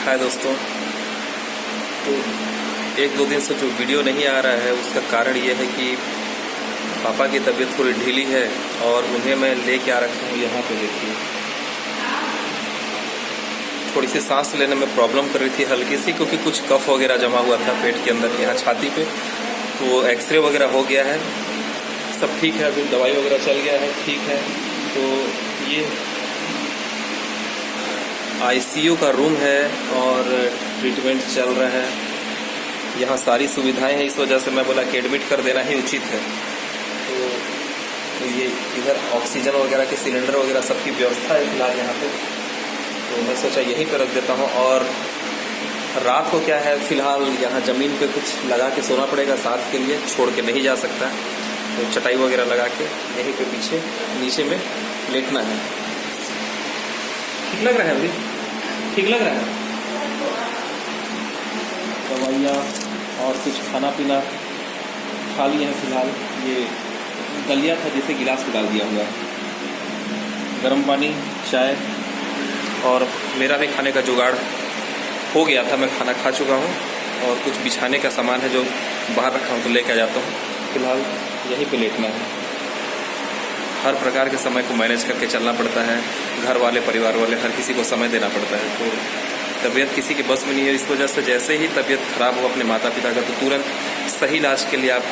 हाय दोस्तों। तो एक दो दिन से जो वीडियो नहीं आ रहा है उसका कारण ये है कि पापा की तबीयत थोड़ी ढीली है और उन्हें मैं लेके आ रखा हूँ। यहाँ पे देखिए, थोड़ी सी सांस लेने में प्रॉब्लम कर रही थी हल्की सी, क्योंकि कुछ कफ वगैरह जमा हुआ था पेट के अंदर, यहाँ छाती पे। तो एक्सरे वगैरह हो गया है, सब ठीक है, अभी दवाई वगैरह चल गया है, ठीक है। तो ये आईसीयू का रूम है और ट्रीटमेंट चल रहा है। यहाँ सारी सुविधाएं हैं, इस वजह से मैं बोला कि एडमिट कर देना ही उचित है। तो ये इधर ऑक्सीजन वगैरह के सिलेंडर वगैरह सबकी व्यवस्था है फिलहाल यहाँ पे। तो मैं सोचा यहीं पर रख देता हूँ। और रात को क्या है, फिलहाल यहाँ ज़मीन पे कुछ लगा के सोना पड़ेगा साथ के लिए, छोड़ के नहीं जा सकता। तो चटाई वगैरह लगा के यहीं पे पीछे नीचे में लेटना है। ठीक लग रहा है अभी? ठीक लग रहा है। दवाइयाँ और कुछ खाना पीना खा लिए हैं फिलहाल। ये दलिया था जिसे गिलास में डाल दिया हुआ है, गर्म पानी, चाय, और मेरा भी खाने का जुगाड़ हो गया था। मैं खाना खा चुका हूँ और कुछ बिछाने का सामान है जो बाहर रखा हूँ, तो लेके आ जाता हूँ। फिलहाल यहीं पे लेटना है। हर प्रकार के समय को मैनेज करके चलना पड़ता है, घर वाले, परिवार वाले, हर किसी को समय देना पड़ता है। तो तबीयत किसी के बस में नहीं है। इस वजह से जैसे ही तबीयत खराब हो अपने माता पिता का, तो तुरंत सही इलाज के लिए आप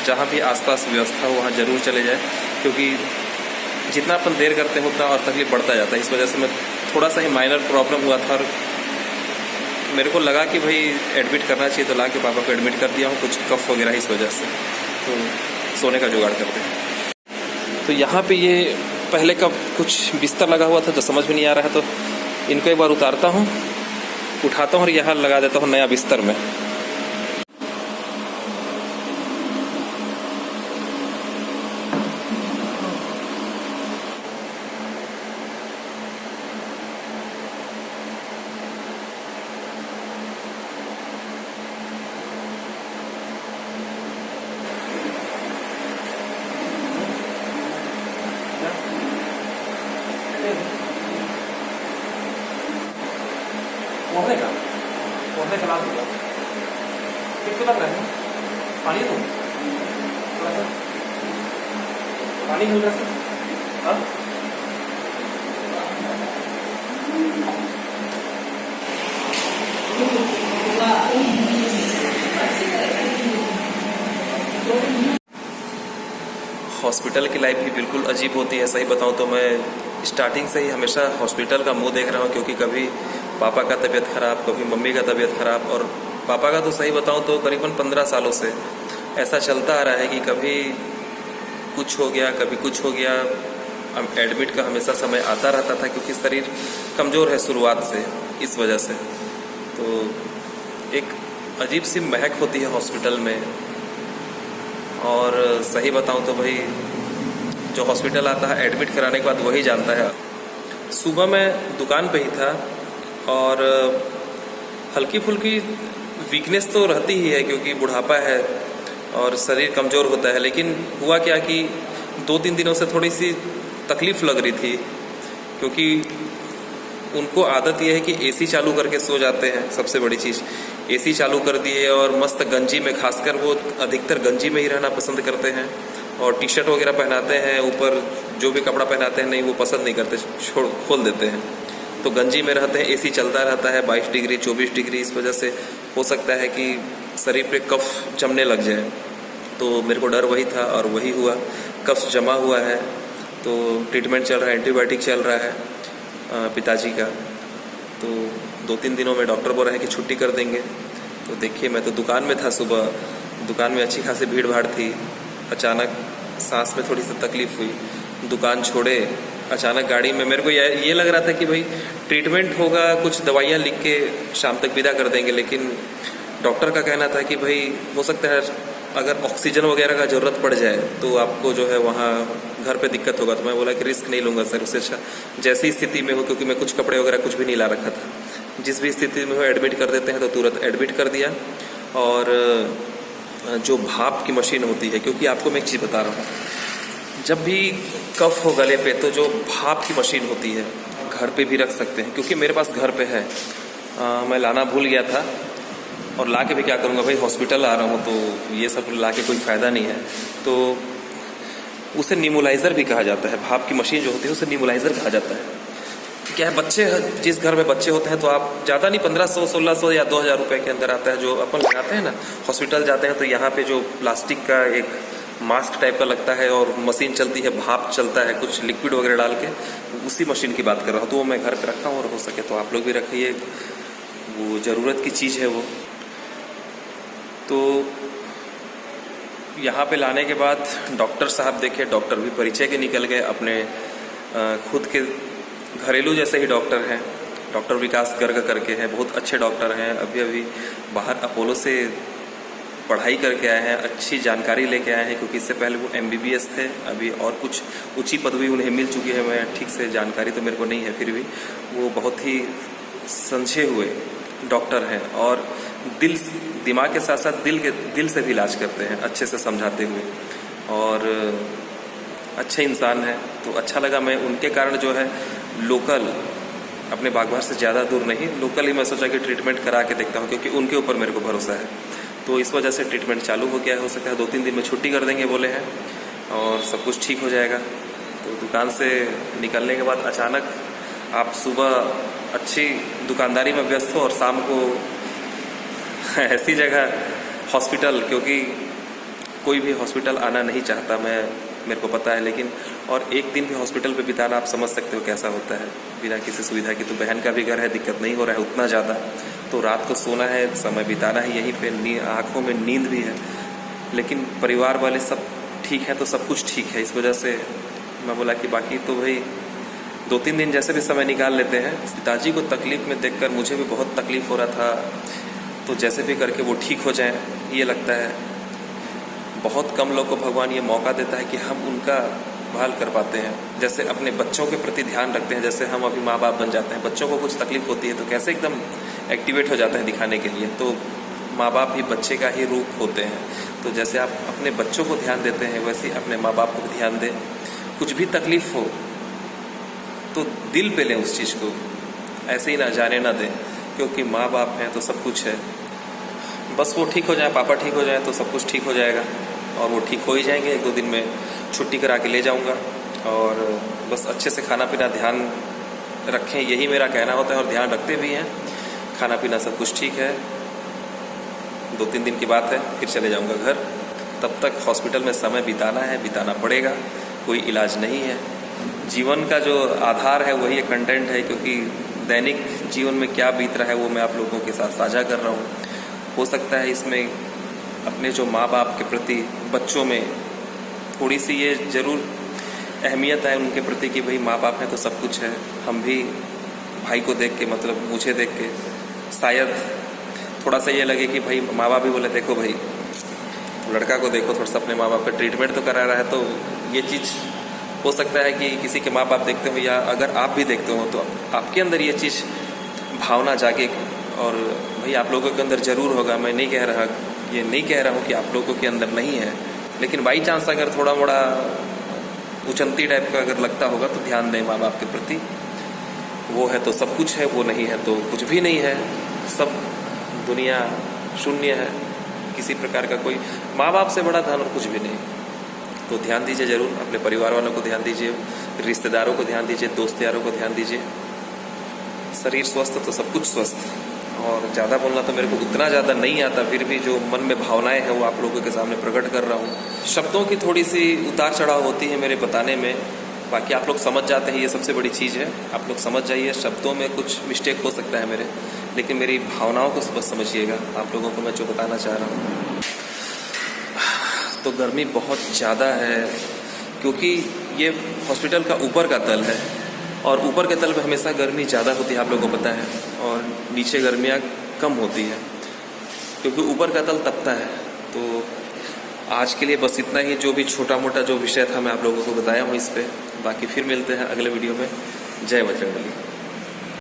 जहाँ भी आसपास व्यवस्था हो वहाँ ज़रूर चले जाएं, क्योंकि जितना अपन देर करते हैं उतना और तकलीफ बढ़ता जाता है। इस वजह से मैं थोड़ा सा ही माइनर प्रॉब्लम हुआ था और मेरे को लगा कि भाई एडमिट करना चाहिए, तो ला के पापा को एडमिट कर दिया हूँ, कुछ कफ वगैरह इस वजह से। तो सोने का जुगाड़ करते हैं। तो यहाँ पे ये पहले का कुछ बिस्तर लगा हुआ था जो समझ में नहीं आ रहा है, तो इनको एक बार उतारता हूँ, उठाता हूँ और यहाँ लगा देता हूँ नया बिस्तर में। ओढ़ने का ला दूँगा। ठीक तो लग रहा है? पानी दूँ थोड़ा सा? पानी हल्का सा? हाँ? हॉस्पिटल की लाइफ भी बिल्कुल अजीब होती है। सही बताऊं तो मैं स्टार्टिंग से ही हमेशा हॉस्पिटल का मुंह देख रहा हूं, क्योंकि कभी पापा का तबीयत ख़राब, कभी मम्मी का तबीयत ख़राब। और पापा का तो सही बताऊं तो करीबन 15 सालों से ऐसा चलता आ रहा है कि कभी कुछ हो गया, कभी कुछ हो गया। एडमिट का हमेशा समय आता रहता था, क्योंकि शरीर कमज़ोर है शुरुआत से, इस वजह से। तो एक अजीब सी महक होती है हॉस्पिटल में। और सही बताऊं तो भाई जो हॉस्पिटल आता है एडमिट कराने के बाद वही जानता है। सुबह मैं दुकान पे ही था और हल्की फुल्की वीकनेस तो रहती ही है, क्योंकि बुढ़ापा है और शरीर कमज़ोर होता है। लेकिन हुआ क्या कि 2-3 दिनों से थोड़ी सी तकलीफ़ लग रही थी, क्योंकि उनको आदत यह है कि एसी चालू करके सो जाते हैं। सबसे बड़ी चीज़, एसी चालू कर दिए और मस्त गंजी में, खासकर वो अधिकतर गंजी में ही रहना पसंद करते हैं। और टी शर्ट वगैरह पहनाते हैं, ऊपर जो भी कपड़ा पहनाते हैं नहीं, वो पसंद नहीं करते, खोल देते हैं। तो गंजी में रहते हैं, एसी चलता रहता है 22 डिग्री 24 डिग्री। इस वजह से हो सकता है कि शरीर पे कफ जमने लग जाए। तो मेरे को डर वही था और वही हुआ, कफ जमा हुआ है। तो ट्रीटमेंट चल रहा है, एंटीबायोटिक चल रहा है पिताजी का। तो 2-3 दिनों में डॉक्टर बोल रहे हैं कि छुट्टी कर देंगे। तो देखिए, मैं तो दुकान में था सुबह, दुकान में अच्छी खासी भीड़ भाड़ थी। अचानक सांस में थोड़ी सी तकलीफ़ हुई, दुकान छोड़े, अचानक गाड़ी में मेरे को ये लग रहा था कि भाई ट्रीटमेंट होगा, कुछ दवाइयाँ लिख के शाम तक विदा कर देंगे। लेकिन डॉक्टर का कहना था कि भाई हो सकता है अगर ऑक्सीजन वगैरह का ज़रूरत पड़ जाए तो आपको जो है वहाँ घर पे दिक्कत होगा। तो मैं बोला कि रिस्क नहीं लूँगा सर, उससे अच्छा जैसी स्थिति में हो, क्योंकि मैं कुछ कपड़े वगैरह कुछ भी नहीं ला रखा था, जिस भी स्थिति में हो एडमिट कर देते हैं। तो तुरंत एडमिट कर दिया। और जो भाप की मशीन होती है, क्योंकि आपको मैं एक चीज़ बता रहा हूँ, जब भी कफ हो गले पे तो जो भाप की मशीन होती है घर पे भी रख सकते हैं, क्योंकि मेरे पास घर पे है। मैं लाना भूल गया था और ला के भी क्या करूँगा भाई, हॉस्पिटल आ रहा हूँ तो ये सब ला के कोई फ़ायदा नहीं है। तो उसे नीमोलाइज़र भी कहा जाता है, भाप की मशीन जो होती है उसे नीमोलाइज़र कहा जाता है। क्या है, बच्चे, जिस घर में बच्चे होते हैं तो आप ज़्यादा नहीं 1500 1600 या 2000 रुपये के अंदर आता है जो अपन लगाते हैं ना। हॉस्पिटल जाते हैं तो यहाँ पे जो प्लास्टिक का एक मास्क टाइप का लगता है और मशीन चलती है, भाप चलता है कुछ लिक्विड वगैरह डाल के, उसी मशीन की बात कर रहा हूँ। तो वो मैं घर पे रखा हूँ और हो सके तो आप लोग भी रखिए, वो ज़रूरत की चीज़ है वो। तो यहाँ पे लाने के बाद डॉक्टर साहब देखे, डॉक्टर भी परिचय के निकल गए, अपने खुद के घरेलू जैसे ही डॉक्टर हैं। डॉक्टर विकास गर्ग करके हैं, बहुत अच्छे डॉक्टर हैं, अभी बाहर अपोलो से पढ़ाई करके आए हैं, अच्छी जानकारी लेके आए हैं, क्योंकि इससे पहले वो MBBS थे। अभी और कुछ ऊंची पदवी उन्हें मिल चुकी है, मैं ठीक से जानकारी तो मेरे को नहीं है, फिर भी वो बहुत ही समझे हुए डॉक्टर हैं और दिमाग के साथ साथ दिल से भी इलाज करते हैं, अच्छे से समझाते हुए, और अच्छे इंसान हैं। तो अच्छा लगा, मैं उनके कारण जो है लोकल, अपने बागबाहर से ज़्यादा दूर नहीं, लोकल ही मैं सोचा कि ट्रीटमेंट करा के देखता हूँ, क्योंकि उनके ऊपर मेरे को भरोसा है। तो इस वजह से ट्रीटमेंट चालू हो गया। हो सकता है 2-3 दिन में छुट्टी कर देंगे बोले हैं और सब कुछ ठीक हो जाएगा। तो दुकान से निकलने के बाद अचानक आप सुबह अच्छी दुकानदारी में व्यस्त हो और शाम को ऐसी जगह हॉस्पिटल, क्योंकि कोई भी हॉस्पिटल आना नहीं चाहता, मेरे को पता है, लेकिन और एक दिन भी हॉस्पिटल पे बिताना आप समझ सकते हो कैसा होता है बिना किसी सुविधा की। तो बहन का भी घर है, दिक्कत नहीं हो रहा है उतना ज़्यादा, तो रात को सोना है, समय बिताना है यहीं पे, आँखों में नींद भी है, लेकिन परिवार वाले सब ठीक है तो सब कुछ ठीक है। इस वजह से मैं बोला कि बाकी तो भाई 2-3 दिन जैसे भी समय निकाल लेते हैं। पिताजी को तकलीफ़ में देखकर मुझे भी बहुत तकलीफ़ हो रहा था, तो जैसे भी करके वो ठीक हो जाएं, ये लगता है। बहुत कम लोग को भगवान ये मौका देता है कि हम उनका भाल कर पाते हैं, जैसे अपने बच्चों के प्रति ध्यान रखते हैं। जैसे हम अभी माँ बाप बन जाते हैं, बच्चों को कुछ तकलीफ होती है तो कैसे एकदम एक्टिवेट हो जाता है दिखाने के लिए, तो माँ बाप भी बच्चे का ही रूप होते हैं। तो जैसे आप अपने बच्चों को ध्यान देते हैं, वैसे ही अपने माँ बाप को भी ध्यान दें। कुछ भी तकलीफ हो तो दिल पे लें उस चीज़ को, ऐसे ही ना जाने ना दें, क्योंकि माँ बाप हैं तो सब कुछ है। बस वो ठीक हो जाए, पापा ठीक हो जाए तो सब कुछ ठीक हो जाएगा, और वो ठीक हो ही जाएंगे। 1-2 दिन में छुट्टी करा के ले जाऊंगा, और बस अच्छे से खाना पीना ध्यान रखें, यही मेरा कहना होता है, और ध्यान रखते भी हैं। खाना पीना सब कुछ ठीक है, 2-3 दिन की बात है, फिर चले जाऊंगा घर। तब तक हॉस्पिटल में समय बिताना है, बिताना पड़ेगा, कोई इलाज नहीं है। जीवन का जो आधार है वही कंटेंट है, क्योंकि दैनिक जीवन में क्या बीत रहा है वो मैं आप लोगों के साथ साझा कर रहा हूँ। हो सकता है इसमें अपने जो माँ बाप के प्रति बच्चों में थोड़ी सी ये ज़रूर अहमियत है उनके प्रति कि भाई माँ बाप हैं तो सब कुछ है। हम भी भाई को देख के, मतलब मुझे देख के शायद थोड़ा सा ये लगे कि भाई माँ बाप भी बोले देखो भाई लड़का को देखो, थोड़ा सा अपने माँ बाप का ट्रीटमेंट तो करा रहा है। तो ये चीज़ हो सकता है कि किसी के माँ बाप देखते हो, या अगर आप भी देखते हो तो आपके अंदर ये चीज़ भावना जागे, और भाई आप लोगों के अंदर ज़रूर होगा। मैं नहीं कह रहा हूँ कि आप लोगों के अंदर नहीं है, लेकिन बाई चांस अगर थोड़ा मोड़ा उचंती टाइप का अगर लगता होगा तो ध्यान दें माँ बाप के प्रति। वो है तो सब कुछ है, वो नहीं है तो कुछ भी नहीं है, सब दुनिया शून्य है। किसी प्रकार का कोई माँ बाप से बड़ा धन और कुछ भी नहीं। तो ध्यान दीजिए ज़रूर, अपने परिवार वालों को ध्यान दीजिए, रिश्तेदारों को ध्यान दीजिए, दोस्त यारों को ध्यान दीजिए। शरीर स्वस्थ तो सब कुछ स्वस्थ। और ज़्यादा बोलना तो मेरे को उतना ज़्यादा नहीं आता, फिर भी जो मन में भावनाएं हैं वो आप लोगों के सामने प्रकट कर रहा हूँ। शब्दों की थोड़ी सी उतार चढ़ाव होती है मेरे बताने में, बाकी आप लोग समझ जाते हैं, ये सबसे बड़ी चीज़ है। आप लोग समझ जाइए, शब्दों में कुछ मिस्टेक हो सकता है मेरे, लेकिन मेरी भावनाओं को बस समझिएगा। आप लोगों को मैं जो बताना चाह रहा हूँ, तो गर्मी बहुत ज़्यादा है, क्योंकि ये हॉस्पिटल का ऊपर का तल है, और ऊपर के तल पे हमेशा गर्मी ज़्यादा होती है, आप लोगों को पता है, और नीचे गर्मियाँ कम होती है, क्योंकि ऊपर का तल तपता है। तो आज के लिए बस इतना ही, जो भी छोटा मोटा जो विषय था मैं आप लोगों को बताया हूँ इस पर। बाकी फिर मिलते हैं अगले वीडियो में। जय बजरंगबली।